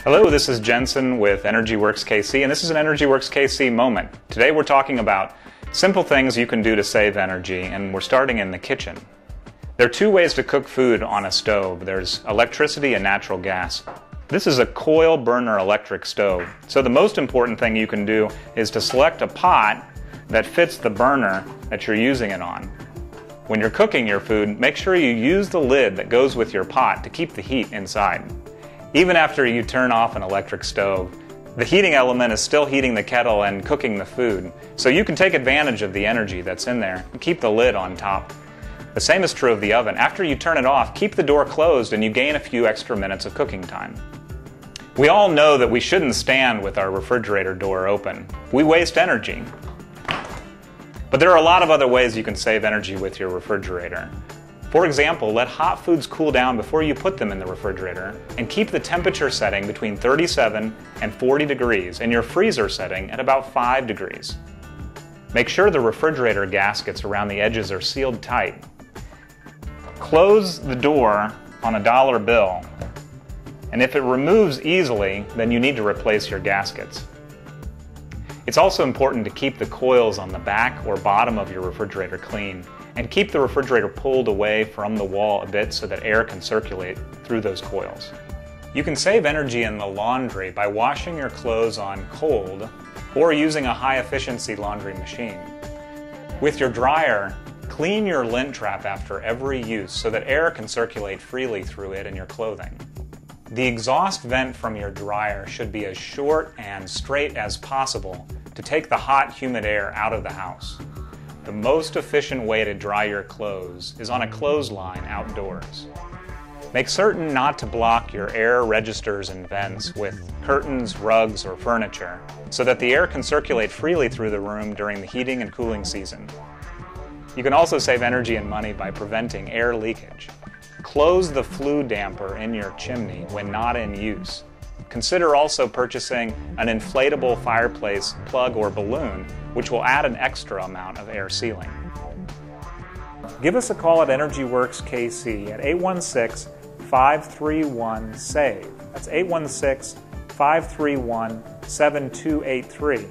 Hello, this is Jensen with EnergyWorks KC, and this is an EnergyWorks KC moment. Today we're talking about simple things you can do to save energy, and we're starting in the kitchen. There are two ways to cook food on a stove. There's electricity and natural gas. This is a coil burner electric stove, so the most important thing you can do is to select a pot that fits the burner that you're using it on. When you're cooking your food, make sure you use the lid that goes with your pot to keep the heat inside. Even after you turn off an electric stove, the heating element is still heating the kettle and cooking the food, so you can take advantage of the energy that's in there and keep the lid on top. The same is true of the oven. After you turn it off, keep the door closed and you gain a few extra minutes of cooking time. We all know that we shouldn't stand with our refrigerator door open. We waste energy. But there are a lot of other ways you can save energy with your refrigerator. For example, let hot foods cool down before you put them in the refrigerator, and keep the temperature setting between 37 and 40 degrees and your freezer setting at about 5 degrees. Make sure the refrigerator gaskets around the edges are sealed tight. Close the door on a dollar bill, and if it removes easily, then you need to replace your gaskets. It's also important to keep the coils on the back or bottom of your refrigerator clean, and keep the refrigerator pulled away from the wall a bit so that air can circulate through those coils. You can save energy in the laundry by washing your clothes on cold or using a high-efficiency laundry machine. With your dryer, clean your lint trap after every use so that air can circulate freely through it and your clothing. The exhaust vent from your dryer should be as short and straight as possible to take the hot, humid air out of the house. The most efficient way to dry your clothes is on a clothesline outdoors. Make certain not to block your air registers and vents with curtains, rugs, or furniture so that the air can circulate freely through the room during the heating and cooling season. You can also save energy and money by preventing air leakage. Close the flue damper in your chimney when not in use. Consider also purchasing an inflatable fireplace plug or balloon, which will add an extra amount of air sealing. Give us a call at EnergyWorks KC at 816-531-SAVE. That's 816-531-7283.